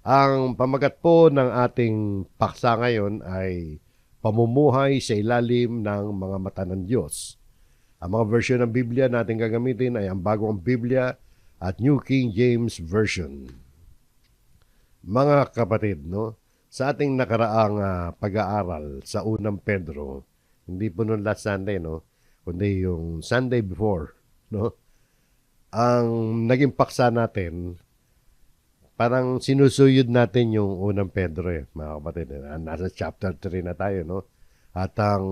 Ang pamagat po ng ating paksa ngayon ay pamumuhay sa ilalim ng mga mata ng Diyos. Ang mga version ng Biblia natin gagamitin ay ang Bagong Biblia at New King James Version. Mga kapatid, no? Sa ating nakaraang pag-aaral sa unang Pedro, hindi po noon last Sunday, no? Kundi yung Sunday before, no? Ang naging paksa natin, parang sinusuyod natin yung unang Pedro mga kapatid. Nasa chapter 3 na tayo, no? At ang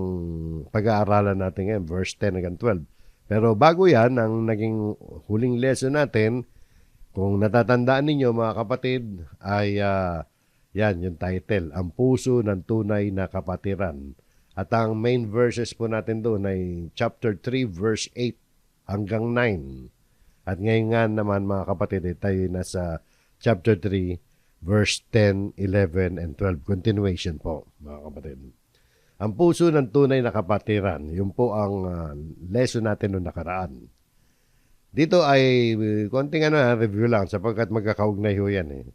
pag-aaralan natin ngayon, verse 10 hanggang 12. Pero bago yan, ang naging huling lesson natin, kung natatandaan ninyo mga kapatid, ay yan yung title, Ang Puso ng Tunay na Kapatiran. At ang main verses po natin doon ay chapter 3, verse 8 hanggang 9. At ngayon nga naman mga kapatid, tayo nasa chapter 3, verse 10, 11, and 12. Continuation po, mga kapatid. Ang puso ng tunay na kapatiran, yun po ang lesson natin noong nakaraan. Dito ay konting review lang sapagkat magkakaugnay ho yan.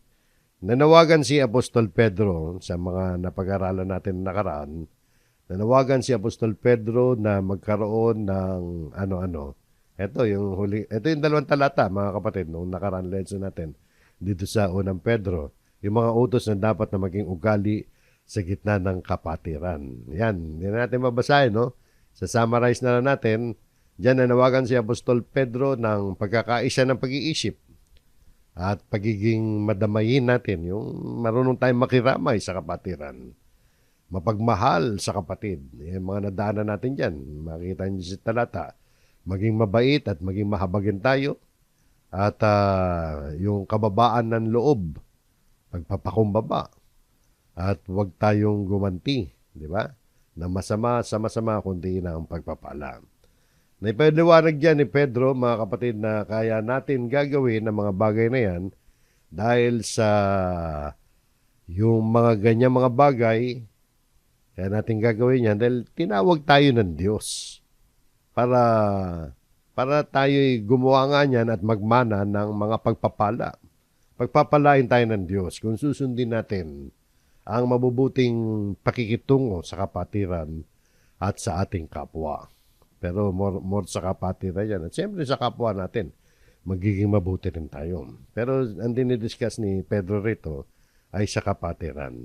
Nanawagan si Apostol Pedro sa mga napag-aralan natin nakaraan. Nanawagan si Apostol Pedro na magkaroon ng ano-ano. Ito yung dalawang talata, mga kapatid, noong nakaraan lesson natin dito sa unang Pedro, yung mga utos na dapat na maging ugali sa gitna ng kapatiran. Yan, hindi natin mabasahin, no? Sa summarize na lang natin, diyan nanawagan si Apostol Pedro ng pagkakaisa ng pag-iisip at pagiging madamayin natin, yung marunong tayong makiramay sa kapatiran. Mapagmahal sa kapatid. Yung mga nadaanan natin dyan, makikita niyo sa talata, maging mabait at maging mahabagin tayo. At yung kababaan ng loob, pagpapakumbaba. At huwag tayong gumanti, di ba? Na masama sa masama, kundi na ang pagpapala. Naipaliwanag dyan ni Pedro, mga kapatid, na kaya natin gagawin ang mga bagay na yan dahil sa yung mga ganyan mga bagay, kaya natin gagawin yan dahil tinawag tayo ng Diyos para tayo'y gumawa nga niyan at magmana ng mga pagpapala. Pagpapalain tayo ng Diyos kung susundin natin ang mabubuting pakikitungo sa kapatiran at sa ating kapwa. Pero more sa kapatiran yan. At siyempre sa kapwa natin, magiging mabuti rin tayo. Pero ang dinidiscuss ni Pedro rito ay sa kapatiran.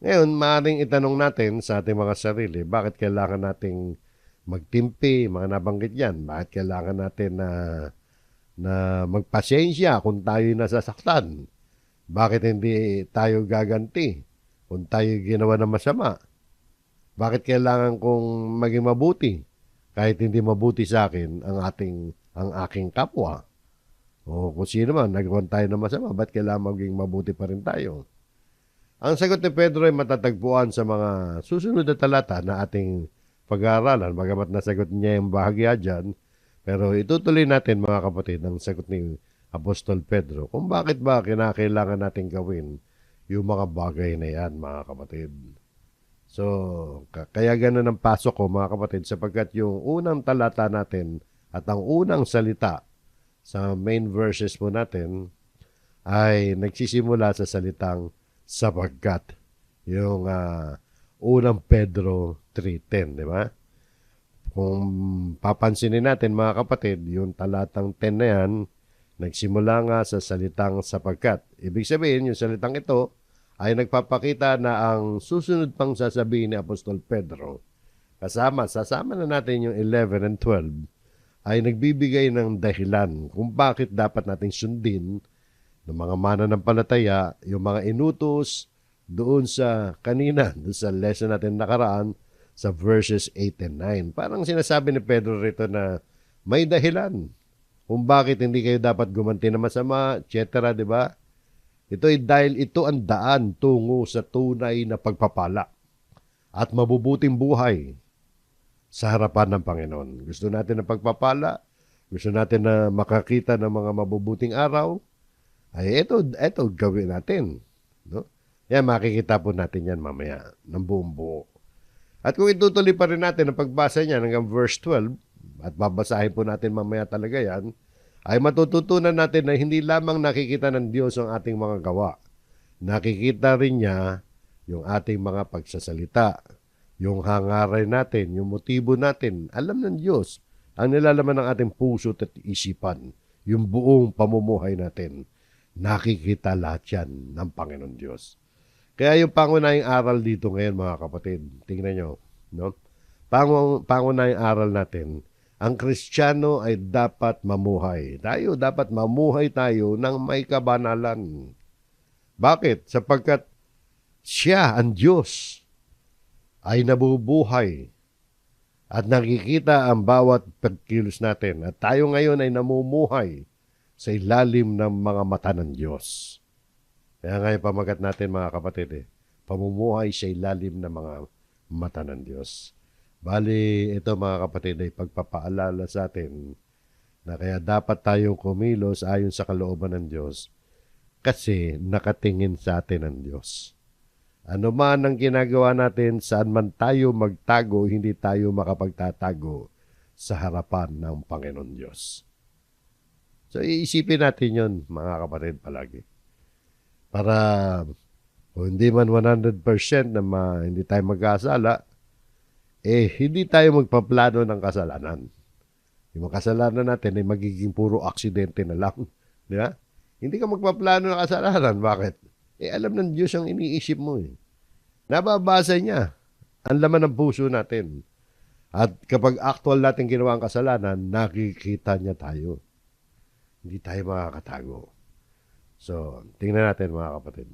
Ngayon, maaaring itanong natin sa ating mga sarili, bakit kailangan nating magtimpi, mga nabanggit yan? Bakit kailangan natin na magpasensya kung tayo'y nasasaktan? Bakit hindi tayo gaganti kung tayo ginawa ng masama? Bakit kailangan kong maging mabuti kahit hindi mabuti sa akin ang aking kapwa? O kung sino man, nagawa tayo ng masama, bakit kailangan maging mabuti pa rin tayo? Ang sagot ni Pedro ay matatagpuan sa mga susunod na talata na ating pag-aaralan, bagamat nasagot niya yung bahagya dyan, pero itutuloy natin mga kapatid ang sagot ni Apostol Pedro kung bakit ba kinakailangan natin gawin yung mga bagay na yan, mga kapatid. So, kaya ganun ang pasok ko, mga kapatid, sapagkat yung unang talata natin at ang unang salita sa main verses po natin ay nagsisimula sa salitang sapagkat. Yung unang Pedro 3:10, di ba? Kung papansinin natin, mga kapatid, yung talatang 10 na yan, nagsimula nga sa salitang sapagkat. Ibig sabihin, yung salitang ito ay nagpapakita na ang susunod pang sasabihin ni Apostol Pedro, sasama na natin yung 11 and 12, ay nagbibigay ng dahilan kung bakit dapat nating sundin ng mga mananampalataya, yung mga inutos doon sa kanina, doon sa lesson natin nakaraan, sa verses 8 and 9. Parang sinasabi ni Pedro rito na may dahilan kung bakit hindi kayo dapat gumanti na masama, etc., di ba? Ito ay dahil ito ang daan tungo sa tunay na pagpapala at mabubuting buhay sa harapan ng Panginoon. Gusto natin ng pagpapala, gusto natin na makakita ng mga mabubuting araw, ay ito gawin natin. No? Yan, makikita po natin yan mamaya ng buong buo. At kung itutuloy pa rin natin ang pagbasa niya hanggang verse 12, at babasahin po natin mamaya talaga yan, ay matututunan natin na hindi lamang nakikita ng Diyos ang ating mga gawa, Nakikita rin niya yung ating mga pagsasalita, yung hangarin natin, yung motibo natin. Alam ng Diyos ang nilalaman ng ating puso at isipan, yung buong pamumuhay natin. Nakikita lahat yan ng Panginoon Diyos. Kaya yung pangunahing aral dito ngayon mga kapatid, tingnan nyo, no? Pangunahing aral natin, ang Kristiyano ay dapat mamuhay. Dapat mamuhay tayo ng may kabanalan. Bakit? Sapagkat siya, ang Diyos, ay nabubuhay at nakikita ang bawat pagkilos natin. At tayo ngayon ay namumuhay sa ilalim ng mga mata ng Diyos. Kaya ngayon pamagat natin mga kapatid, pamumuhay sa ilalim ng mga mata ng Diyos. Bali, ito mga kapatid ay pagpapaalala sa atin na kaya dapat tayong kumilos ayon sa kalooban ng Diyos kasi nakatingin sa atin ang Diyos. Ano man ang ginagawa natin, saan man tayo magtago, hindi tayo makapagtatago sa harapan ng Panginoon Diyos. So, iisipin natin yun, mga kapatid, palagi. Para kung hindi man 100% na hindi tayo magkasala, hindi tayo magpaplano ng kasalanan. Yung kasalanan natin ay magiging puro aksidente na lang. Di ba? Hindi ka magpaplano ng kasalanan. Bakit? Alam ng Diyos ang iniisip mo. Nababasa niya ang laman ng puso natin. At kapag actual natin ginawa ang kasalanan, nakikita niya tayo. Hindi tayo makakatago. So, tingnan natin mga kapatid.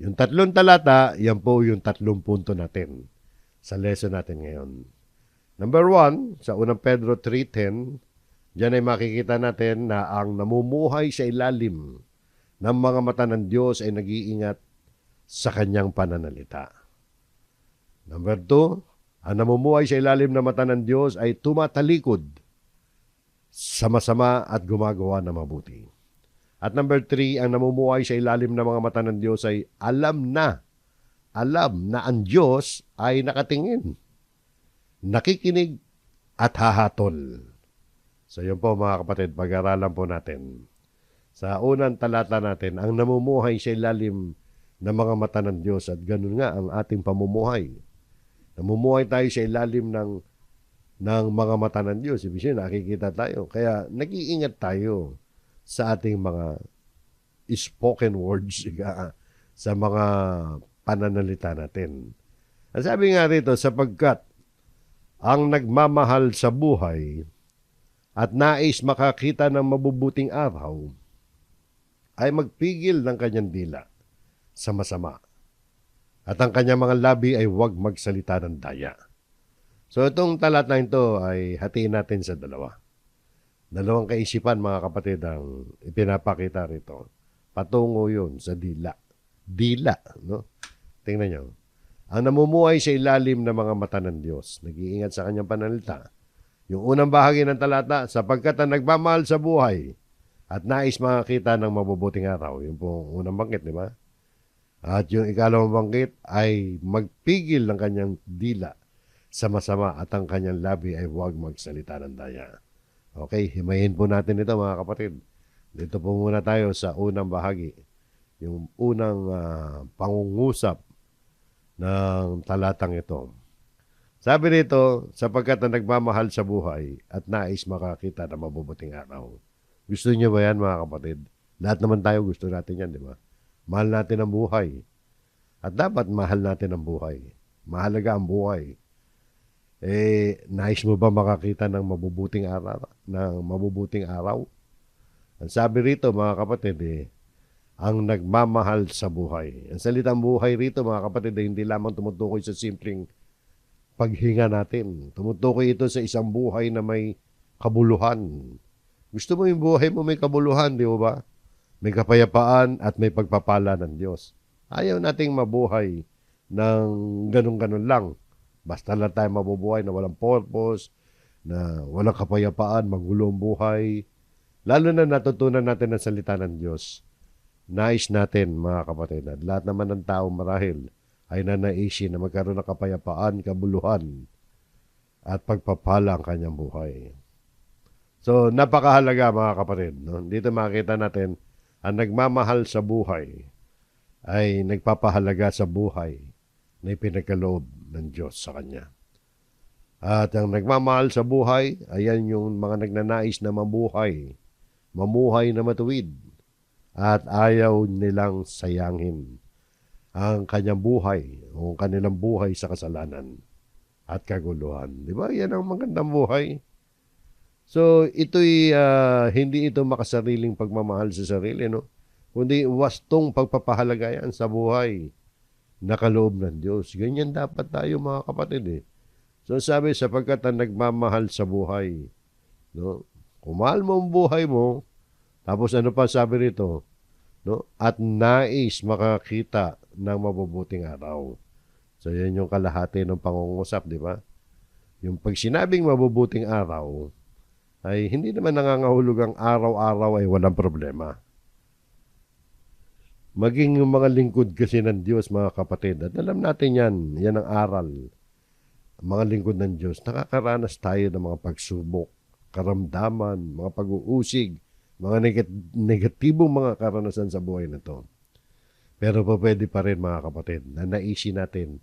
Yung 3 talata, yan po yung 3 punto natin sa lesson natin ngayon. Number 1, sa unang Pedro 3:10, diyan ay makikita natin na ang namumuhay sa ilalim ng mga mata ng Diyos ay nag-iingat sa kanyang pananalita. Number 2, ang namumuhay sa ilalim ng mata ng Diyos ay tumatalikod sa masama at gumagawa ng mabuti. At number 3, ang namumuhay sa ilalim ng mga mata ng Diyos ay alam na ang Diyos ay nakatingin, nakikinig at hahatol. So yun po mga kapatid, pag-aralan po natin. Sa unang talata natin, ang namumuhay sa ilalim ng mga mata ng Diyos at ganun nga ang ating pamumuhay. Namumuhay tayo sa ilalim ng mga mata ng Diyos. Ibig sabihin, nakikita tayo. Kaya nag-iingat tayo sa ating mga spoken words, sa mga pananalita natin. Ang sabi nga rito, sapagkat ang nagmamahal sa buhay at nais makakita ng mabubuting araw ay magpigil ng kanyang dila sa masama at ang kanyang mga labi ay huwag magsalita ng daya. So itong talata ito ay hatiin natin sa dalawang kaisipan mga kapatid ang ipinapakita rito. Patungo yun sa dila, no? Tingnan nyo. Ang namumuhay sa ilalim ng mga mata ng Diyos, nag-iingat sa kanyang pananalita. Yung unang bahagi ng talata, sapagkat ang nagmamahal sa buhay at nais makakita ng mabubuting araw. Yung po unang banggit, di ba? At yung ikalawang banggit ay magpigil ng kanyang dila sa masama at ang kanyang labi ay huwag magsalita ng daya. Okay, himayin po natin ito mga kapatid. Dito po muna tayo sa unang bahagi. Yung unang pangungusap ng talatang ito. Sabi nito, sapagkat ang nagmamahal sa buhay at nais makakita ng mabubuting araw. Gusto niyo ba yan mga kapatid? Lahat naman tayo gusto natin yan, di ba? Mahal natin ang buhay. At dapat mahal natin ang buhay. Mahalaga ang buhay. Nais mo ba makakita ng mabubuting araw? Ang sabi rito mga kapatid, ang nagmamahal sa buhay. Ang salitang buhay rito mga kapatid ay hindi lamang tumutukoy sa simpleng paghinga natin. Tumutukoy ito sa isang buhay na may kabuluhan. Gusto mo yung buhay mo may kabuluhan, di ba? May kapayapaan at may pagpapala ng Diyos. Ayaw nating mabuhay ng ganun-ganun lang. Basta lang tayo mabubuhay na walang purpose, na walang kapayapaan, magulo ang buhay. Lalo na natutunan natin ang salita ng Diyos. Nais natin, mga kapatid, at lahat naman ng tao marahil ay nanaisin na magkaroon ng kapayapaan, kabuluhan, at pagpapala ang kanyang buhay. So, napakahalaga mga kapatid. No? Dito makita natin ang nagmamahal sa buhay ay nagpapahalaga sa buhay na ipinagkaloob ng Diyos sa kanya. At ang nagmamahal sa buhay, ayan yung mga nagnanais na mamuhay na matuwid, at ayaw nilang sayangin ang kanyang buhay o kanilang buhay sa kasalanan at kaguluhan. Di ba? Yan ang magandang buhay. So, hindi ito makasariling pagmamahal sa sarili, no? Kundi wastong pagpapahalaga yan sa buhay na kaloob ng Diyos. Ganyan dapat tayo, mga kapatid, eh. So, sabi, sapagkat ang nagmamahal sa buhay, no? Kung mahal mo ang buhay mo, tapos ano pa sabi rito, no? At nais makakita ng mabubuting araw. So, yan yung kalahati ng pangungusap, di ba? Yung pag sinabing mabubuting araw, ay hindi naman nangangahulog ang araw-araw ay walang problema. Maging yung mga lingkod kasi ng Diyos, mga kapatid, at alam natin yan ang aral. Mga lingkod ng Diyos, nakakaranas tayo ng mga pagsubok, karamdaman, mga pag-uusig, mga negatibong mga karanasan sa buhay na to. Pero pwede pa rin, mga kapatid, na naisin natin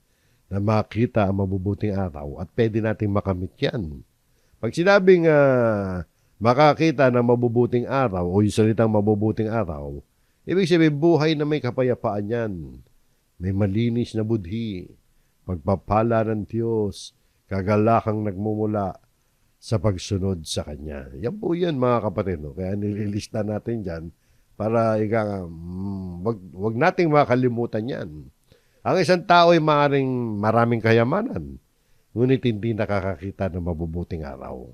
na makita ang mabubuting araw at pwede nating makamit yan. Pag sinabing makakita ng mabubuting araw o yung salitang mabubuting araw, ibig sabihin buhay na may kapayapaan yan. May malinis na budhi, pagpapala ng Diyos, kagalakang nagmumula sa pagsunod sa Kanya. Yan po yan, mga kapatid. No? Kaya nililista natin dyan para wag nating makalimutan yan. Ang isang tao ay maraming kayamanan, ngunit hindi nakakakita ng mabubuting araw.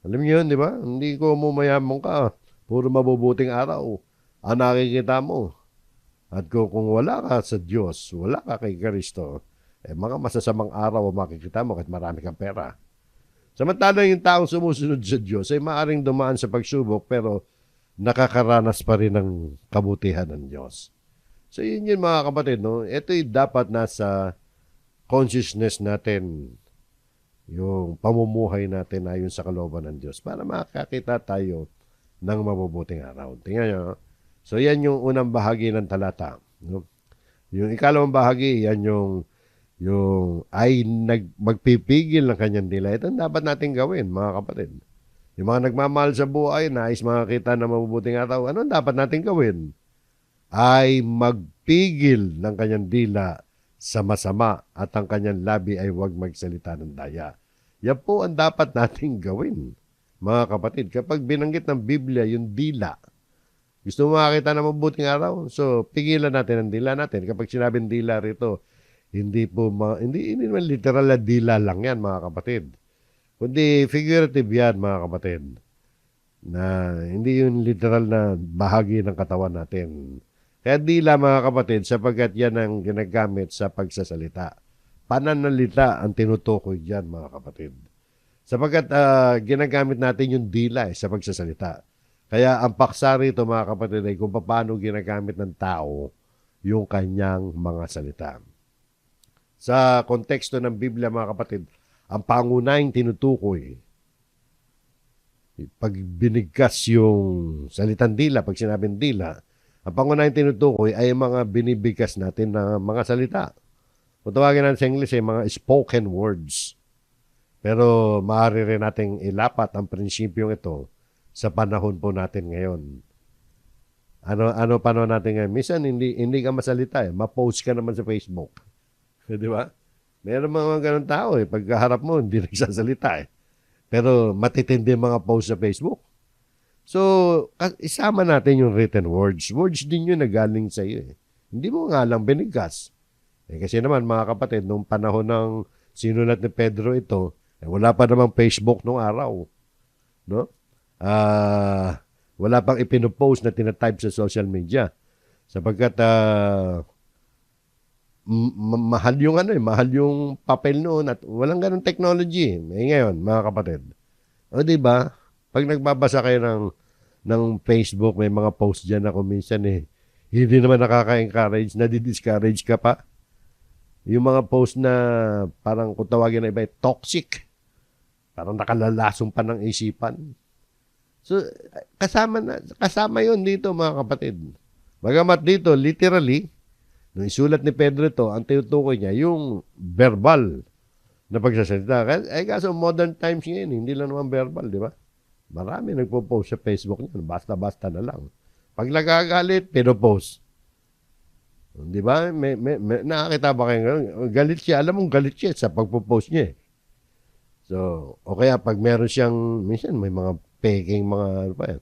Alam niyo yun, di ba? Hindi ko mayaman ka, puro mabubuting araw ang nakikita mo. At kung wala ka sa Diyos, wala ka kay Kristo, mga masasamang araw ang makikita mo kahit marami kang pera. Samantala yung taong sumusunod sa Diyos ay maaring dumaan sa pagsubok pero nakakaranas pa rin ng kabutihan ng Diyos. So yun mga kapatid, no? Ito'y dapat nasa consciousness natin, yung pamumuhay natin ayon sa kalooban ng Diyos para makakita tayo ng mabubuting araw. Tingnan nyo. So yan yung unang bahagi ng talata. No? Yung ikalawang bahagi, yan yung magpipigil ng kanyang dila. Ito dapat natin gawin, mga kapatid. Yung mga nagmamahal sa buhay, nais makakita ng mabubuting araw, ano dapat natin gawin? Ay magpigil ng kanyang dila sa masama at ang kanyang labi ay huwag magsalita ng daya. Yan po ang dapat nating gawin, mga kapatid. Kapag binanggit ng Biblia yung dila, gusto mo makakita ng mabuting araw? So, pigilan natin ang dila natin. Kapag sinabing dila rito, hindi naman literal na dila lang yan, mga kapatid. Kundi figurative yan, mga kapatid. Na hindi yung literal na bahagi ng katawan natin. Kaya dila, mga kapatid, sapagkat yan ang ginagamit sa pagsasalita. Pananalita ang tinutukoy dyan, mga kapatid. Sapagkat ginagamit natin yung dila sa pagsasalita. Kaya ang paksa rito, mga kapatid, ay kung paano ginagamit ng tao yung kanyang mga salita. Sa konteksto ng Biblia, mga kapatid, ang pangunahing tinutukoy, pag binigkas yung salitang dila, pag sinabing dila, ang pangunahing tinutukoy ay mga binibigkas natin na mga salita. Kung tawagin natin sa English ay mga spoken words. Pero maaari rin nating ilapat ang prinsipyong ito sa panahon po natin ngayon. Ano panahon natin ngayon? Minsan hindi ka masalita eh. Ma-post ka naman sa Facebook. Di ba? Meron mga ganun tao eh. Pagkaharap mo, hindi nagsasalita eh. Pero matitindi mga post sa Facebook. So, isama natin yung written words. Words din yun na galing sa iyo eh. Hindi mo nga lang binigkas. Kasi naman mga kapatid, nung panahon ng sinulat ni Pedro ito, wala pa namang Facebook nung araw. No? Wala pang ipinopost na tinatype sa social media. Sapagkat mahal yung papel noon at walang ganung technology. Ngayon, mga kapatid. O diba? Pag nagbabasa kayo ng Facebook, may mga post dyan ako minsan hindi naman nakaka-encourage, nadi-discourage ka pa. Yung mga post na parang kung tawagin na iba, toxic. Parang nakalalasong pa ng isipan. So, kasama yun dito, mga kapatid. Bagamat dito, literally, Nung isulat ni Pedro ito, ang tinutukoy niya, yung verbal na pagsasalita. Kaso modern times ngayon, hindi lang naman verbal, di ba? Marami nagpo-post sa Facebook niyan, basta-basta na lang. Pag nagagalit, pinopost. Di ba? Nakakita ba kayo? Galit siya. Alam mong galit siya sa pagpo-post niya. So, o kaya pag meron siyang, minsan may mga peking mga, ano pa yan,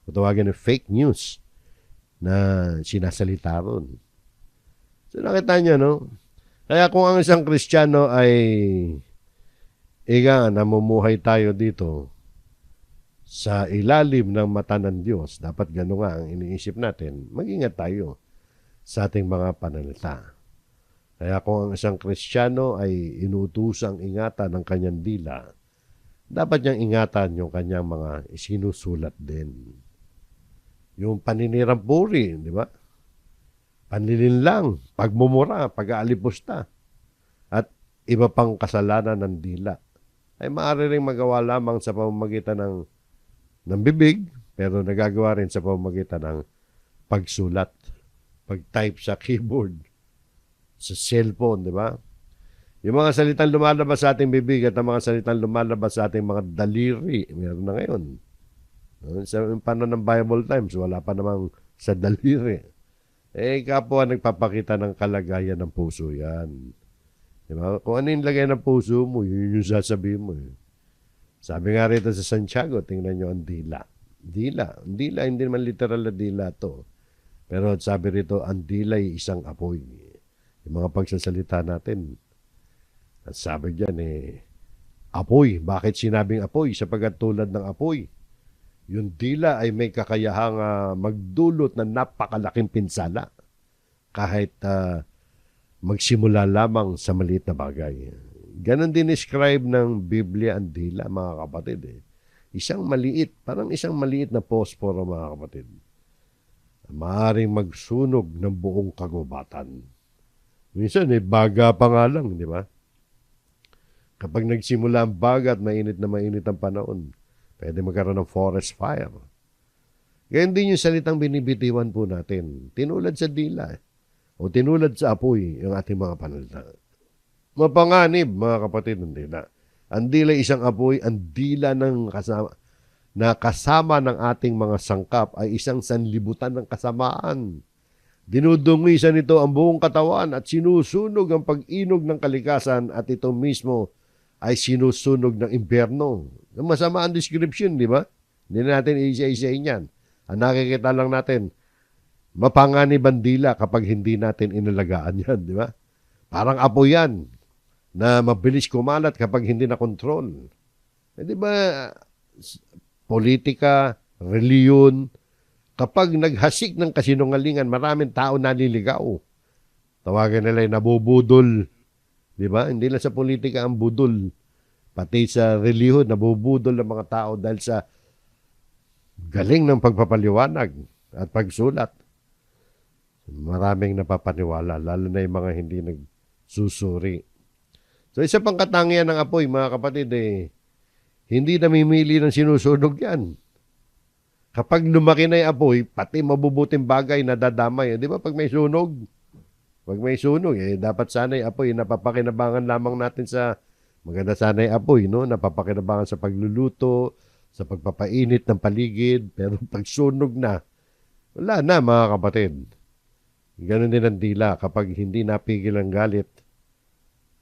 tawagin ng fake news na sinasalita ron. So, nakita niyo, no? Kaya kung ang isang Kristiyano ay namumuhay tayo dito sa ilalim ng mata ng Diyos, dapat gano'n nga ang iniisip natin, mag-ingat tayo sa ating mga pananalita. Kaya kung ang isang Kristiyano ay inutusang ingatan ng kanyang dila, dapat niyang ingatan yung kanyang mga isinusulat din. Yung paninirang puri, di ba? Panlilinlang, pagmumura, pag-aalipusta, at iba pang kasalanan ng dila ay maaari ring magawa lamang sa pamamagitan ng bibig, pero nagagawa rin sa pamamagitan ng pagsulat, pag-type sa keyboard, sa cellphone, di ba? Yung mga salitang lumalabas sa ating bibig at ang mga salitang lumalabas sa ating mga daliri, meron na ngayon. Sa paano ng Bible times, wala pa namang sa daliri. Kapwa nagpapakita ng kalagayan ng puso yan. Diba? Kung ano yung lagay ng puso mo, yun yung sasabihin mo. Sabi nga rito sa Santiago, tingnan nyo ang dila. Ang dila, hindi naman literal na dila to. Pero sabi rito, ang dila ay isang apoy. Yung mga pagsasalita natin. At sabi dyan apoy. Bakit sinabing apoy? Sapagkat tulad ng apoy, yung dila ay may kakayahang magdulot ng napakalaking pinsala. Kahit magsimula lamang sa maliit na bagay. Ganon din describe ng Biblia ang dila, mga kapatid. Isang maliit, parang isang maliit na posporo, mga kapatid. Maaring magsunog ng buong kagubatan. Minsan, baga pa nga lang, di ba? Kapag nagsimula ang baga at mainit na mainit ang panahon, pwede magkaroon ng forest fire. Ganyan din yung salitang binibitiwan po natin. Tinulad sa dila, o tinulad sa apoy yung ating mga panalita. Mapanganib, mga kapatid, ng dila. Ang dila isang apoy, ang dila ng kasama ng ating mga sangkap ay isang sanlibutan ng kasamaan. Dinudungisan nito ang buong katawan at sinusunog ang pag-inog ng kalikasan at ito mismo ay sinusunog ng impyerno. Masama ang description, di ba? Hindi na natin isa-isahin yan. Ang nakikita lang natin, mapanganib ang dila kapag hindi natin inalagaan yan, di ba? Parang apoy yan na mabilis kumalat kapag hindi na kontrol. Di ba, politika, reliyon, kapag naghasik ng kasinungalingan, maraming tao naliligaw. Tawagan nila yung nabubudol. Di ba? Hindi lang sa politika ang budol. Pati sa reliyon, nabubudol ng mga tao dahil sa galing ng pagpapaliwanag at pagsulat. Maraming napapaniwala, lalo na yung mga hindi nagsusuri. So, isa pang katangian ng apoy, mga kapatid, hindi namimili ng sinusunog yan. Kapag lumaki na yung apoy, pati mabubuting bagay na dadamay. Di ba pag may sunog? Pag may sunog, dapat sana yung apoy, napapakinabangan lamang natin sa, maganda sana yung apoy, no? Napapakinabangan sa pagluluto, sa pagpapainit ng paligid, pero pag sunog na, wala na, mga kapatid. Ganon din ang dila. Kapag hindi napigil ang galit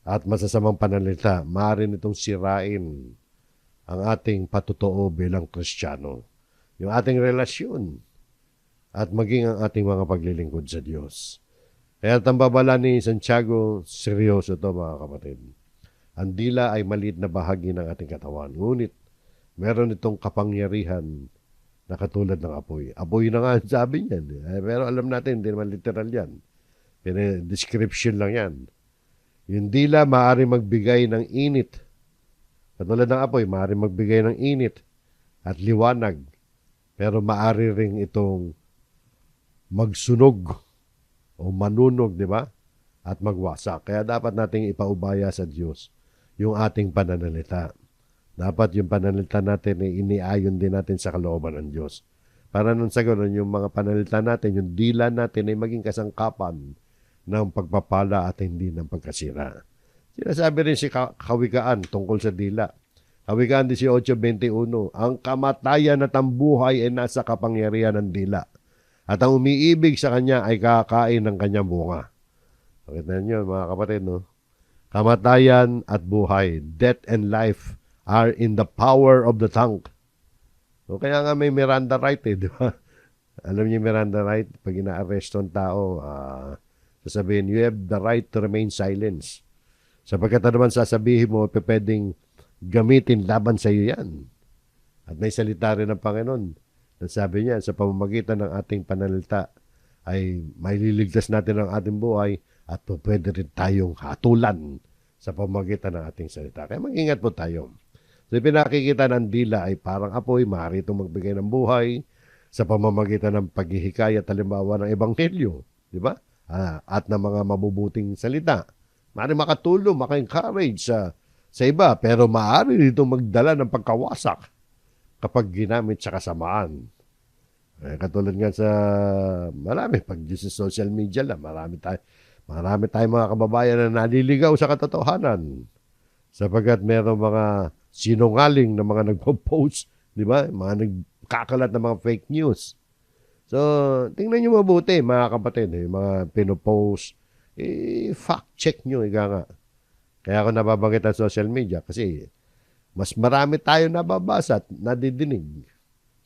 at masasamang pananalita, maaari nitong sirain ang ating patotoo bilang Kristiyano. Yung ating relasyon at maging ang ating mga paglilingkod sa Diyos. Kaya ang babala ni Santiago, seryoso to, mga kapatid. Ang dila ay maliit na bahagi ng ating katawan. Ngunit, meron itong kapangyarihan na katulad ng apoy. Apoy na nga sabi niyan. Pero alam natin, hindi naman literal yan. Description lang yan. Yung dila, maaari magbigay ng init. Katulad ng apoy, maaari magbigay ng init at liwanag. Pero maaari ring itong magsunog o manunog, di ba? At magwasak. Kaya dapat nating ipaubaya sa Diyos yung ating pananalita. Dapat yung pananalita natin ay iniayon din natin sa kalooban ng Diyos. Para nung sa ganoon, yung mga pananalita natin, yung dila natin ay maging kasangkapan ng pagpapala at hindi ng pagkasira. Sinasabi rin si Kawikaan tungkol sa dila. Kawikaan 18:21, ang kamatayan at ang buhay ay nasa kapangyarihan ng dila. At ang umiibig sa kanya ay kakain ng kanyang bunga. Pakita niyo mga kapatid, no? Kamatayan at buhay, death and life are in the power of the tongue. So, kaya nga may Miranda right di ba? Alam niyo Miranda right? Pag ina-arresto ang tao, sasabihin, you have the right to remain silent. Sapagkat naman sasabihin mo, pwedeng gamitin laban sa iyo yan. At may salita rin ng Panginoon. Sabi niya, sa pamamagitan ng ating pananalita, ay maililigtas natin ang ating buhay at pwede rin tayong hatulan sa pamamagitan ng ating salita. Kaya mag-ingat po tayo. So, pinakikita ng dila ay parang apoy, maaari itong magbigay ng buhay sa pamamagitan ng paghihikayat halimbawa ng ebanghelyo, di ba? At ng mga mabubuting salita. Maaari makatulong, maka-encourage sa iba, pero maaari dito magdala ng pagkawasak kapag ginamit sa kasamaan. Katulad nga sa marami, pag sa social media lang, marami tayong mga kababayan na naliligaw sa katotohanan. Sapagkat merong mga sinungaling na mga nagpo-post, di ba? Mga nagkakalat ng mga fake news. So, tingnan nyo mabuti, mga kapatid, mga pinopost, fact check nyo, ika nga. Kaya ako nababanggit ang social media kasi mas marami tayo nababasa at nadidinig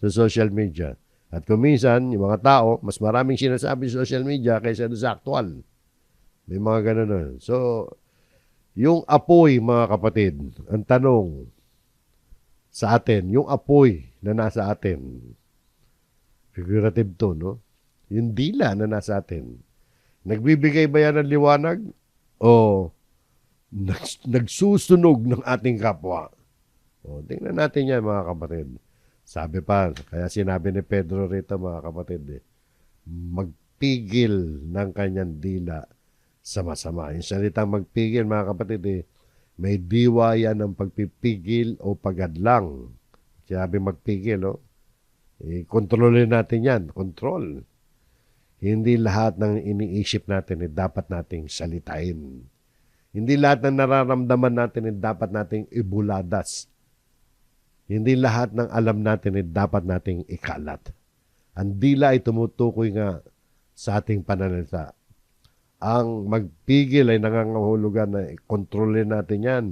sa social media. At kung minsan, yung mga tao, mas maraming sinasabi sa social media kaysa sa actual. May mga ganun. So, yung apoy, mga kapatid, ang tanong sa atin, yung apoy na nasa atin, figurative to, no? Yung dila na nasa atin, nagbibigay ba yan ng liwanag o nagsusunog ng ating kapwa? O, tingnan natin yan, mga kapatid. Sabi pa, kaya sinabi ni Pedro rito, mga kapatid, magpigil ng kanyang dila sa masama. Yung salitang magpigil, mga kapatid, may diwa yan ng pagpipigil o pagadlang. Sabi magpigil, kontrolin natin yan. Control. Hindi lahat ng iniisip natin dapat nating salitain. Hindi lahat ng nararamdaman natin dapat nating ibuladas. Hindi lahat ng alam natin dapat nating ikalat. Ang dila ay tumutukoy nga sa ating pananalita. Ang magpigil ay nangangahulugan na kontrolin natin yan.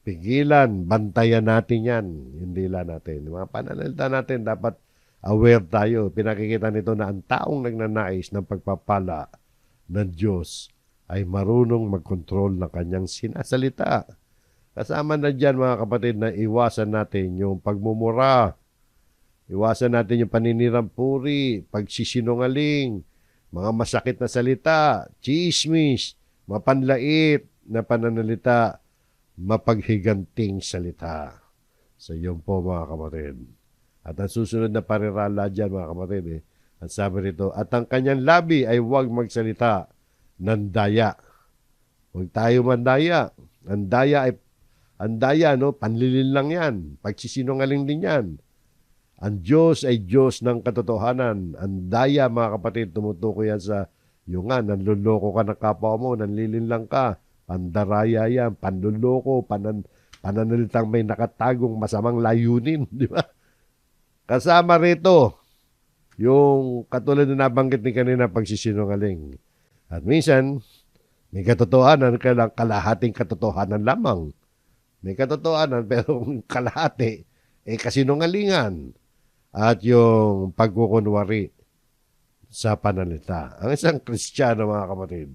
Pigilan, bantayan natin yan. Yung dila natin. Yung mga pananalita natin, dapat aware tayo. Pinakikita nito na ang taong nagnanais ng pagpapala ng Diyos ay marunong magkontrol ng kanyang sinasalita. Kasama na dyan, mga kapatid, na iwasan natin yung pagmumura. Iwasan natin yung paninirang puri, pagsisinungaling, mga masakit na salita, chismis, mapanlait na pananalita, mapaghiganting salita. So yun po, mga kapatid. At ang susunod na parirala dyan, mga kapatid, ang sabi rito, at ang kanyang labi ay huwag magsalita ng daya. Huwag tayo mandaya. Ang daya, no? Panlilin lang yan. Pagsisinungaling din yan. Ang Diyos ay Diyos ng katotohanan. Ang daya, mga kapatid, tumutukoy yan sa yung nga, nanluloko ka ng kapwa mo, nanlilinlang ka, pandaraya yan, panluloko, pananalitang may nakatagong masamang layunin, di ba? Kasama rito, yung katulad na nabanggit ni kanina, pagsisinungaling. At minsan, may katotohanan, kalahating katotohanan lamang. May katotohanan, pero kalahati, kasinungalingan. At yung pagkukunwari sa pananalita. Ang isang Kristiyano, mga kapatid,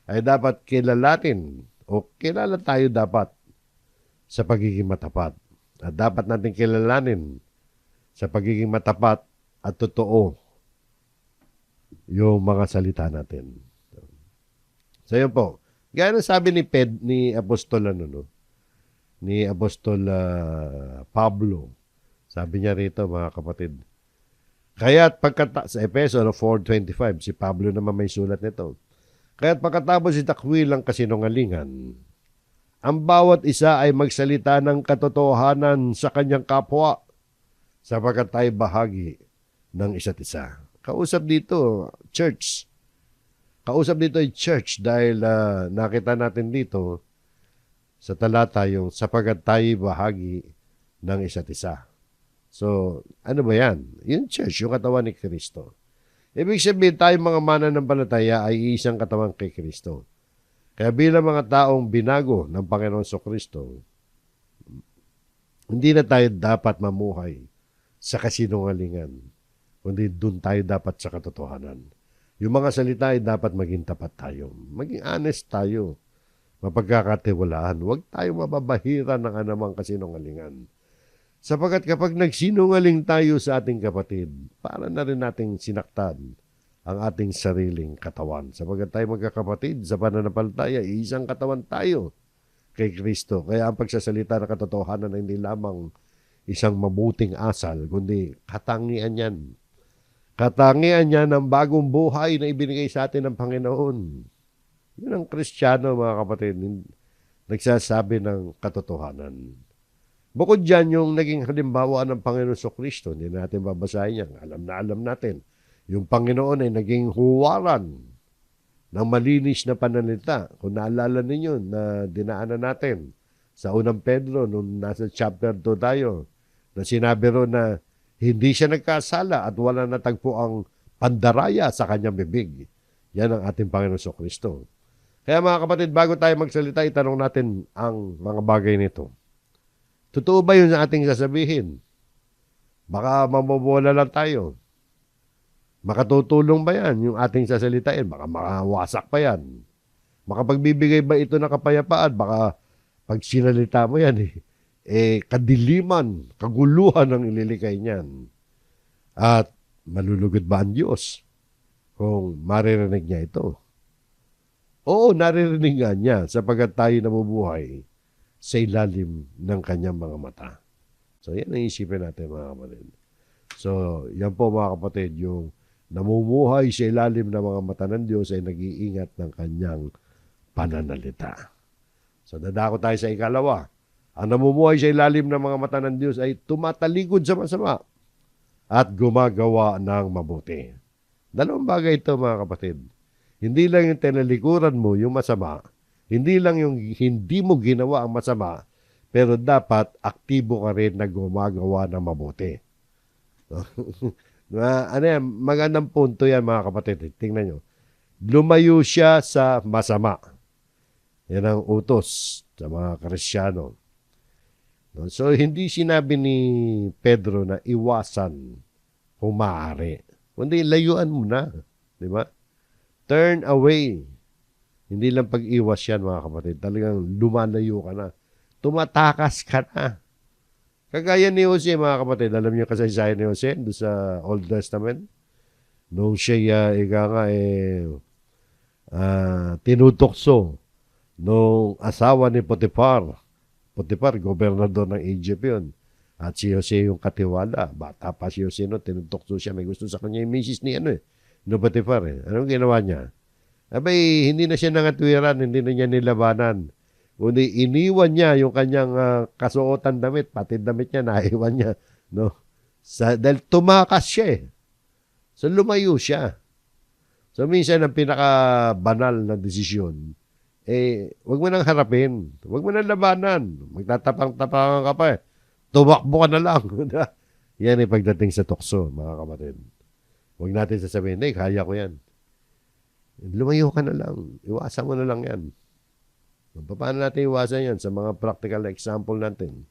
ay dapat kilalatin o kilala tayo dapat sa pagiging matapat. At dapat natin kilalanin sa pagiging matapat at totoo yung mga salita natin. So yun po. Gaya ng sabi ni Apostol ni Apostol Pablo. Sabi niya rito, mga kapatid. Kaya't sa Efeso 4:25, si Pablo naman may sulat nito. Kaya't pagkatapos itakwil ang kasinungalingan, ang bawat isa ay magsalita ng katotohanan sa kanyang kapwa sapagkat tayo bahagi ng isa't isa. Kausap dito, church. kausap dito ay church dahil nakita natin dito sa talata yung sapagkat tayo bahagi ng isa't isa. So, ano ba yan? Yung church, yung katawan ni Kristo. Ibig sabihin tayo mga mananampalataya ay isang katawan kay Kristo. Kaya bilang mga taong binago ng Panginoon Kristo, hindi na tayo dapat mamuhay sa kasinungalingan, kundi doon tayo dapat sa katotohanan. Yung mga salita ay dapat maging tapat tayo. Maging honest tayo. Mapagkakatiwalaan. Huwag tayo mababahira ng anumang kasinungalingan. Sapagkat kapag nagsinungaling tayo sa ating kapatid, para na rin nating sinaktan ang ating sariling katawan. Sapagkat tayo magkakapatid sa pananampalataya, isang katawan tayo kay Kristo. Kaya ang pagsasalita ng katotohanan ay hindi lamang isang mabuting asal, kundi katangian yan. Katangian yan ng bagong buhay na ibinigay sa atin ng Panginoon. Yun ang Kristiyano, mga kapatid, nagsasabi ng katotohanan. Bukod dyan, yung naging halimbawa ng Panginoon Kristo, hindi natin babasahin yan. Alam natin. Yung Panginoon ay naging huwaran ng malinis na pananalita. Kung naalala ninyo na dinaanan natin sa unang Pedro, nung nasa chapter 2 tayo, na sinabi ro na hindi siya nagkasala at wala natagpo ang pandaraya sa kanyang bibig. Yan ang ating Panginoon Kristo. Kaya mga kapatid, bago tayo magsalita, itanong natin ang mga bagay nito. Totoo ba yun sa ating sasabihin? Baka mabobola lang tayo. Makatutulong ba yan yung ating sasalitain? Baka makawasak pa yan. Makapagbibigay ba ito ng kapayapaan? Baka pag sinalita mo yan, kadiliman, kaguluhan ang ililikay niyan. At malulugod ba ang Diyos kung maririnig niya ito? Oo, naririnig nga niya sapagkat tayo nabubuhay sa ilalim ng kanyang mga mata. So, yan ang isipin natin, mga kapatid. So, yan po, mga kapatid, yung namumuhay sa ilalim ng mga mata ng Diyos ay nag-iingat ng kanyang pananalita. So, dadako tayo sa ikalawa. Ang namumuhay sa ilalim ng mga mata ng Diyos ay tumatalikod sa masama at gumagawa ng mabuti. Dalawang bagay ito, mga kapatid. Hindi lang yung tinalikuran mo yung masama, hindi lang yung hindi mo ginawa ang masama, pero dapat aktibo ka rin na gumagawa ng mabuti. Magandang punto yan, mga kapatid. Tingnan nyo. Lumayo siya sa masama. Yan ang utos sa mga Kristiyano. So, hindi sinabi ni Pedro na iwasan kung maaari. Kundi layuan mo na. Di ba? Turn away. Hindi lang pag-iwas yan, mga kapatid. Talagang lumalayo ka na. Tumatakas ka na. Kagaya ni Jose, mga kapatid. Alam niyo kasaysayan ni Jose doon sa Old Testament? Nung siya, tinutokso nung asawa ni Potiphar. Potiphar, gobernador ng Egypt yun. At si Jose yung katiwala. Bata pa si Jose, no? Tinutokso siya. May gusto sa kanya yung misis ni no Potiphar. Anong ginawa niya? Abay, hindi na siya nangatwiran, hindi na niya nilabanan. Kundi iniwan niya yung kanyang kasuotan damit, pati damit niya, naiwan niya. No? Dahil tumakas siya eh. So lumayo siya. So minsan ang pinakabanal na desisyon, wag mo nang harapin. Wag mo nang labanan. Magtatapang-tapangan ka pa eh. Tumakbo ka na lang. Yan ay pagdating sa tukso, mga kapatid. Huwag natin sasabihin, kaya ko yan. Lumayo ka na lang. Iwasan mo na lang yan. Paano natin iwasan yan sa mga practical example natin?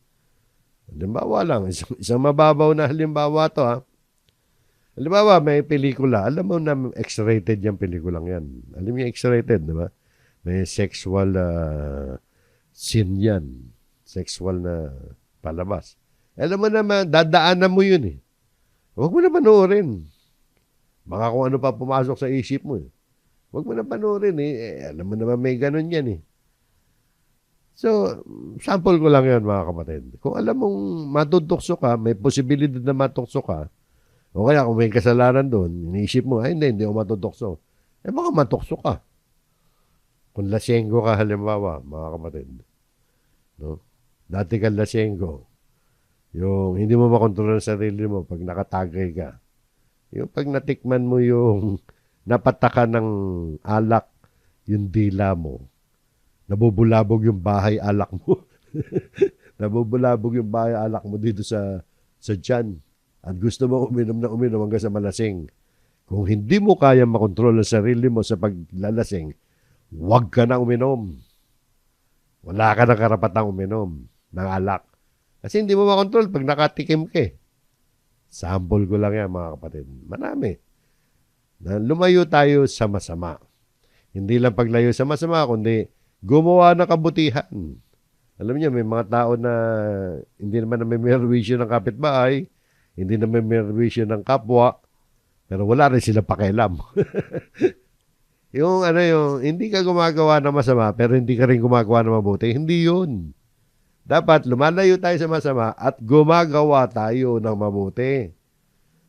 Halimbawa lang, isang mababaw na halimbawa to ha. Halimbawa, may pelikula. Alam mo na X-rated yung pelikulang yan. Alam mo yung X-rated, di ba? May sexual scene yan. Sexual na palabas. Alam mo naman, dadaanan mo yun eh. Huwag mo na panoorin. Baka kung ano pa pumasok sa isip mo eh. Huwag mo na panoorin eh. Alam mo naman may ganun yan eh. So, sample ko lang yan mga kapatid. Kung alam mong matutokso ka, may posibilidad na matokso ka, o kaya kung may kasalanan doon, iniisip mo, hindi ako matutokso. Baka matokso ka. Kung lasenggo ka halimbawa, mga kapatid. No? Dati ka lasenggo. Yung hindi mo makontrol ang sarili mo pag nakatagay ka. Yung pag natikman mo yung napataka ng alak yung dila mo. Nabubulabog yung bahay alak mo. Nabubulabog yung bahay alak mo dito sa tiyan. At gusto mo uminom na uminom hanggang sa malasing. Kung hindi mo kaya makontrol ang sarili mo sa paglalasing, huwag ka na uminom. Wala ka na karapatang uminom ng alak. Kasi hindi mo makontrol pag nakatikim ka. Sample ko lang yan, mga kapatid. Marami. Na lumayo tayo sa masama. Hindi lang paglayo sa masama, kundi gumawa ng kabutihan. Alam niyo, may mga tao na hindi naman na may merwisyo ng kapitbahay, hindi na may merwisyo ng kapwa, pero wala rin sila pakialam. yung hindi ka gumagawa ng masama, pero hindi ka rin gumagawa ng mabuti, hindi yun. Dapat lumalayo tayo sa masama at gumagawa tayo ng mabuti.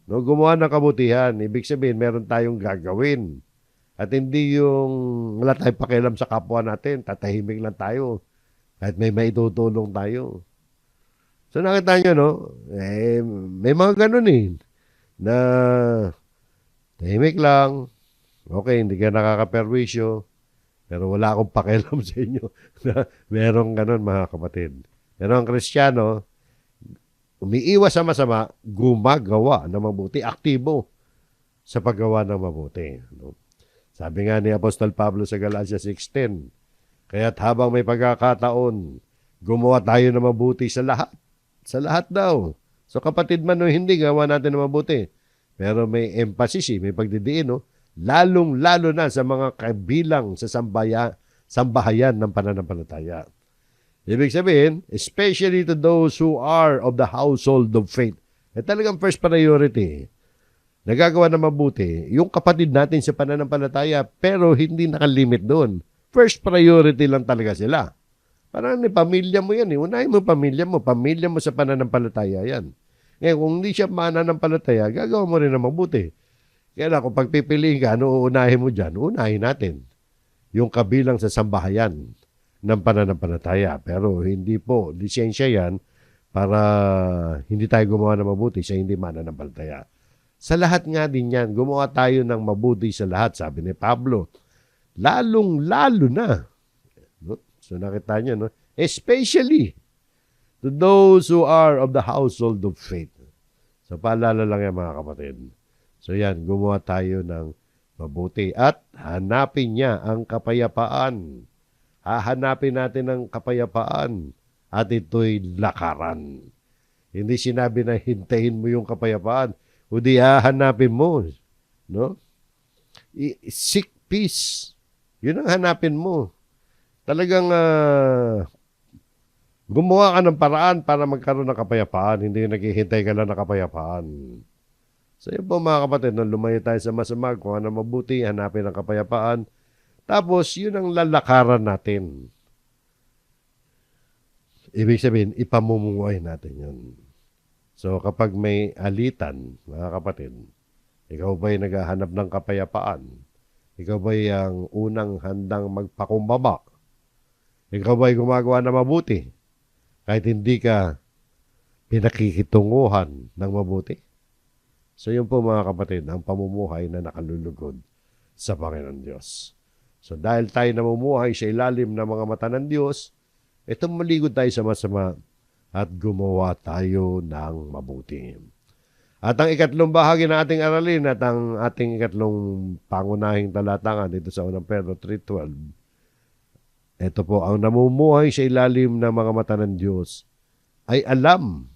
No, gumawa ng kabutihan, ibig sabihin meron tayong gagawin. At hindi yung wala tayong pakialam sa kapwa natin, tatahimik lang tayo. Kahit may maitutulong tayo. So nakita nyo, no? May mga ganun na tahimik lang, okay, hindi ka nakakaperwisyo, pero wala akong pakialam sa inyo na merong ganun, mga kapatid. Pero ang Kristiyano, umiiwas sa masama, gumagawa ng mabuti, aktibo sa paggawa ng mabuti. No? Sabi nga ni Apostol Pablo sa Galatia 6:10, kaya't habang may pagkakataon, gumawa tayo ng mabuti sa lahat. Sa lahat daw. So kapatid man o hindi, gawa natin ng mabuti. Pero may emphasis, may pagdidiin, no? Lalong-lalo na sa mga kabilang sa sambahayan ng pananampalataya. Ibig sabihin, especially to those who are of the household of faith. Talagang first priority. Nagagawa na mabuti, yung kapatid natin sa pananampalataya, pero hindi nakalimit doon. First priority lang talaga sila. Parang pamilya mo yan. Unahin mo pamilya mo sa pananampalataya yan. Ngayon, kung hindi siya mananampalataya, gagawa mo rin na mabuti. Kaya lang, kung pagpipiliin ka, ano uunahin mo dyan? Unahin natin yung kabilang sa sambahayan ng pananampalataya. Pero hindi po, lisensya yan para hindi tayo gumawa ng mabuti sa hindi mananampalataya. Sa lahat nga din yan, gumawa tayo ng mabuti sa lahat, sabi ni Pablo. Lalong-lalo na. No? So nakita nyo, no? Especially to those who are of the household of faith. So paalala lang yan, mga kapatid. So yan, gumawa tayo ng mabuti at hanapin niya ang kapayapaan. Hahanapin natin ang kapayapaan at ito'y lakaran. Hindi sinabi na hintayin mo yung kapayapaan, kundi hahanapin mo. No? Seek peace. Yun ang hanapin mo. Talagang gumawa ka ng paraan para magkaroon ng kapayapaan. Hindi naghihintay ka lang ng kapayapaan. So yun po, mga kapatid, nung lumayo tayo sa masama, kung ano mabuti, hanapin ang kapayapaan. Tapos, yun ang lalakaran natin. Ibig sabihin, ipamumuhay natin yun. So kapag may alitan, mga kapatid, ikaw ba'y naghahanap ng kapayapaan? Ikaw ba'y ang unang handang magpakumbaba? Ikaw ba'y gumagawa na mabuti? Kahit hindi ka pinakikitunguhan ng mabuti? So yun po, mga kapatid, ang pamumuhay na nakalulugod sa Panginoon Diyos. So dahil tayo namumuhay sa ilalim ng mga mata ng Diyos, itong maligod tayo sa masama at gumawa tayo ng mabuti. At ang ikatlong bahagi ng ating aralin at ang ating ikatlong pangunahing talatangan dito sa unang Pedro 3:12, ito po, ang namumuhay sa ilalim ng mga mata ng Diyos ay alam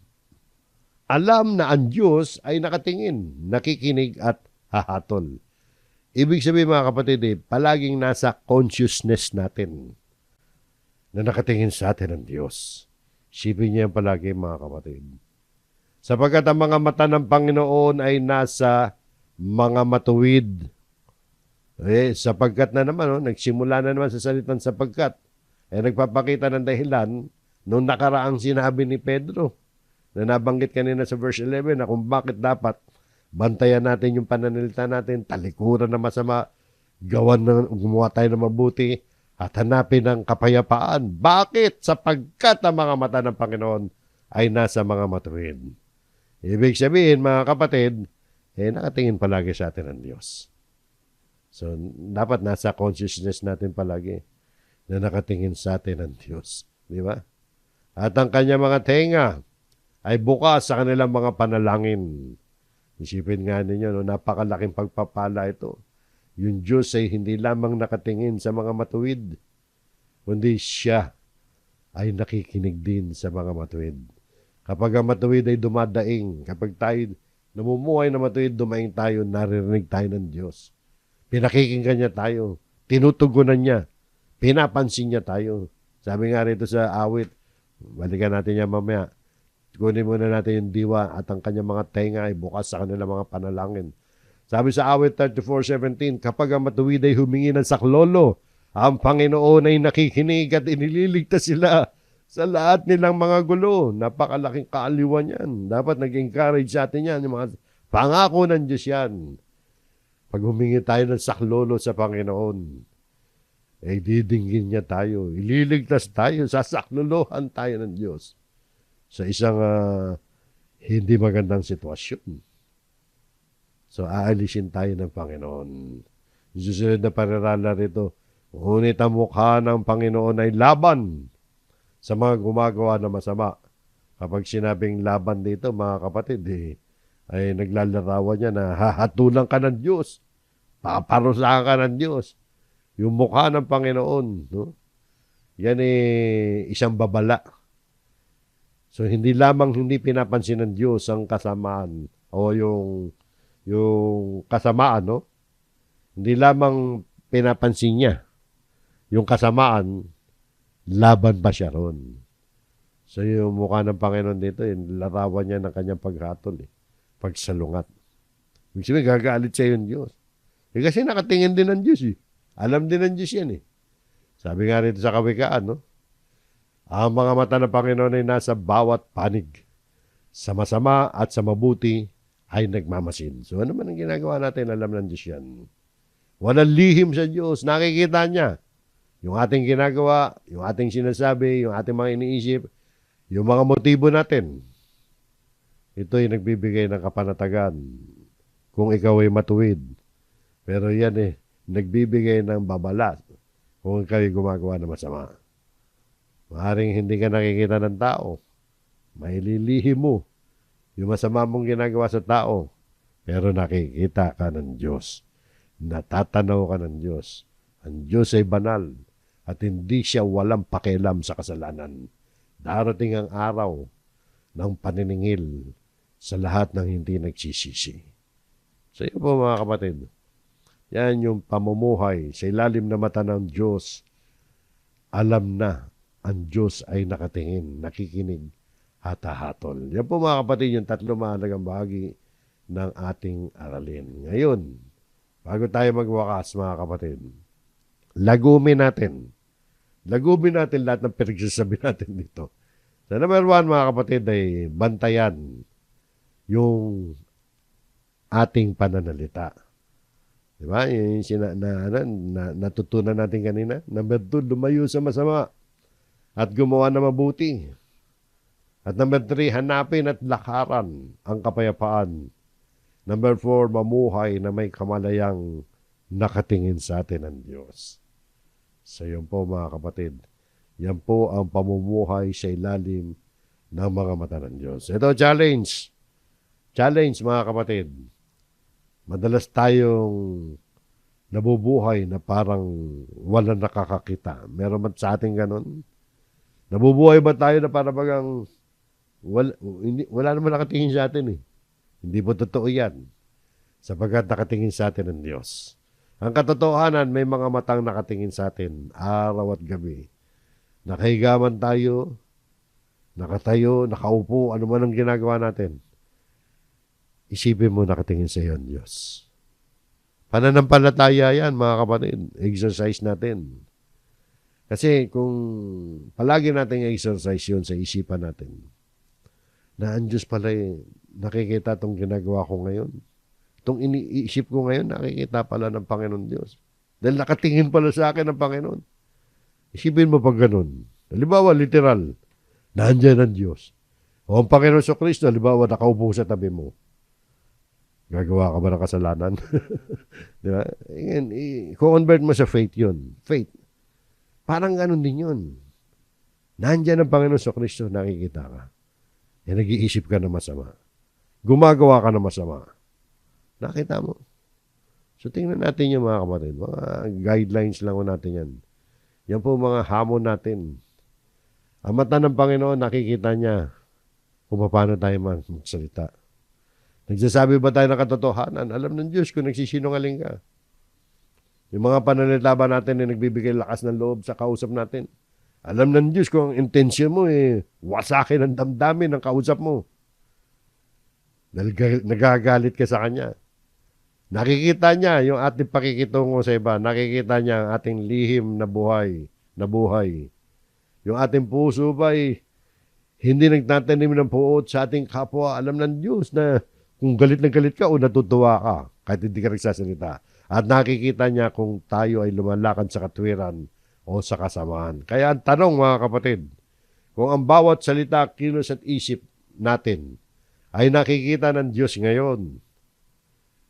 na ang Diyos ay nakatingin, nakikinig at hahatol. Ibig sabihin, mga kapatid, palaging nasa consciousness natin na nakatingin sa atin ang Diyos. Isipin niya palagi, mga kapatid. Sapagkat ang mga mata ng Panginoon ay nasa mga matuwid. Sapagkat na naman, nagsimula na naman sa salitang sapagkat. Nagpapakita ng dahilan nung nakaraang sinabi ni Pedro na nabanggit kanina sa verse 11 na kung bakit dapat bantayan natin yung pananalita natin, talikuran na masama, gumawa tayo ng mabuti, at hanapin ang kapayapaan. Bakit? Sapagkat ang mga mata ng Panginoon ay nasa mga matuwid. Ibig sabihin, mga kapatid, nakatingin palagi sa atin ang Diyos. So, dapat nasa consciousness natin palagi na nakatingin sa atin ang Diyos. Di ba? At ang kanya mga tenga ay bukas sa kanilang mga panalangin. Isipin nga ninyo, no, napakalaking pagpapala ito. Yung Diyos ay hindi lamang nakatingin sa mga matuwid, kundi siya ay nakikinig din sa mga matuwid. Kapag ang matuwid ay dumadaing, kapag tayo namumuhay na matuwid, dumaing tayo, naririnig tayo ng Diyos. Pinakikinggan niya tayo, tinutugunan niya, pinapansin niya tayo. Sabi nga rito sa awit, balikan natin yan mamaya, kunin muna natin yung diwa at ang kanyang mga tenga ay bukas sa kanilang mga panalangin. Sabi sa awit 34:17, kapag ang matuwid ay humingi ng saklolo, ang Panginoon ay nakikinig at iniligtas sila sa lahat nilang mga gulo. Napakalaking kaaliwan yan. Dapat nag-encourage sa atin yan. Yung mga pangako ng Diyos yan. Pag humingi tayo ng saklolo sa Panginoon, ay didinggin niya tayo. Ililigtas tayo. Sasaklolohan tayo ng Diyos sa isang hindi magandang sitwasyon. So, aalisin tayo ng Panginoon. Yung susunod na parirala rito, ngunit ang mukha ng Panginoon ay laban sa mga gumagawa ng masama. Kapag sinabing laban dito, mga kapatid, ay naglalarawan niya na hahatulan ka ng Diyos. Paparusahan ka ng Diyos. Yung mukha ng Panginoon, no? Yan isang babala. So, hindi lamang hindi pinapansin ng Diyos ang kasamaan o yung kasamaan, no? Hindi lamang pinapansin niya yung kasamaan, laban pa siya ron. So yung mukha ng Panginoon dito, larawan niya ng kanyang paghatol, pagsalungat. Ibig sabihin, gagalit sa yung Diyos. Kasi nakatingin din ng Diyos. Alam din ng Diyos yan. Sabi nga rito sa Kawikaan, no? Ang mga mata ng Panginoon ay nasa bawat panig. Sa masama at sa mabuti ay nagmamasid. So ano man ang ginagawa natin, alam ng Diyos yan. Walang lihim sa Diyos. Nakikita niya yung ating ginagawa, yung ating sinasabi, yung ating mga iniisip, yung mga motibo natin. Ito ay nagbibigay ng kapanatagan kung ikaw ay matuwid. Pero yan nagbibigay ng babala kung ikaw ay gumagawa ng masama. Maaaring hindi ka nakikita ng tao, may lilihim mo yung masama mong ginagawa sa tao, pero nakikita ka ng Diyos. Natatanaw ka ng Diyos. Ang Diyos ay banal at hindi siya walang pakialam sa kasalanan. Darating ang araw ng paniningil sa lahat ng hindi nagsisisi. Sa iyo po mga kapatid, yan yung pamumuhay sa ilalim na mata ng Diyos. Alam na ang Diyos ay nakatingin, nakikinig, hatahatol. Yan po mga kapatid, yung tatlo mahalagang bahagi ng ating aralin. Ngayon, bago tayo magwakas mga kapatid, lagumin natin lahat ng pinagsasabi natin dito. So number 1 mga kapatid ay bantayan yung ating pananalita. Diba? Yung natutunan natin kanina. Number 2, lumayo sa masama at gumawa na mabuti. At number 3, hanapin at lakaran ang kapayapaan. Number 4, mamuhay na may kamalayang nakatingin sa atin ng Diyos. So yun po mga kapatid, yan po ang pamumuhay sa ilalim ng mga mata ng Diyos. Ito challenge. Challenge mga kapatid. Madalas tayong nabubuhay na parang walang nakakakita. Meron ba sa ating ganun? Nabubuhay ba tayo na parang bagang wala naman nakatingin sa atin Hindi po totoo yan. Sapagkat nakatingin sa atin ng Diyos. Ang katotohanan, may mga matang nakatingin sa atin araw at gabi. Nakahiga man tayo, nakatayo, nakaupo, ano man ang ginagawa natin. Isipin mo nakatingin sa iyo ang Diyos. Pananampalataya yan mga kapatid. Exercise natin. Kasi kung palagi natin exercise yun sa isipan natin, na ang Diyos pala nakikita itong ginagawa ko ngayon. Itong iniisip ko ngayon, nakikita pala ng Panginoon Diyos. Dahil nakatingin pala sa akin ng Panginoon. Isipin mo pag ganun. Halimbawa, literal, nandiyan ang Diyos. O ang Panginoon sa Kristo, halimbawa, nakaupo sa tabi mo. Gagawa ka ba ng kasalanan? Di ba? Again, i-convert mo sa faith yun. Faith. Parang ganun din yun. Nandyan ang Panginoon sa Kristo, nakikita ka. Eh, nag-iisip ka na masama. Gumagawa ka na masama. Nakita mo. So, tingnan natin yung mga kapatid. Mga guidelines lang natin yan. Yan po mga hamon natin. Ang mata ng Panginoon, nakikita niya kung paano tayo magsalita. Nagsasabi ba tayo ng katotohanan? Alam ng Diyos kung nagsisinungaling ka. Yung mga pananalita ba natin na nagbibigay lakas ng loob sa kausap natin. Alam ng Diyos kung ang intensyon mo wasakin ang damdamin ng kausap mo. Nagagalit ka sa Kanya. Nakikita niya yung ating pakikitungo sa iba. Nakikita niya ang ating lihim na buhay. Yung ating puso ba hindi nagtatanim ng puot sa ating kapwa. Alam ng Diyos na kung galit na galit ka o natutuwa ka kahit hindi ka nagsasalita. At nakikita niya kung tayo ay lumalakad sa katwiran o sa kasamaan. Kaya ang tanong mga kapatid, kung ang bawat salita, kilos at isip natin ay nakikita ng Diyos ngayon,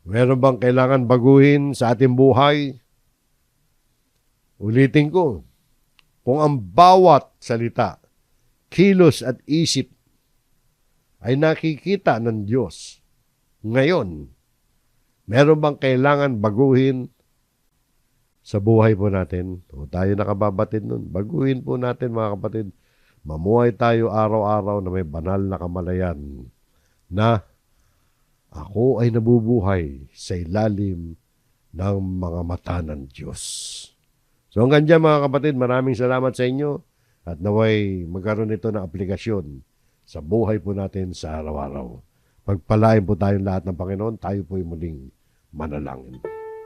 meron bang kailangan baguhin sa ating buhay? Ulitin ko, kung ang bawat salita, kilos at isip ay nakikita ng Diyos ngayon, meron bang kailangan baguhin sa buhay po natin? O tayo nakababatid nun. Baguhin po natin mga kapatid. Mamuhay tayo araw-araw na may banal na kamalayan na ako ay nabubuhay sa ilalim ng mga mata ng Diyos. So hanggang dyan mga kapatid, maraming salamat sa inyo at naway magkaroon ito ng aplikasyon sa buhay po natin sa araw-araw. Pagpalain po tayong lahat ng Panginoon, tayo po'y muling manalangin.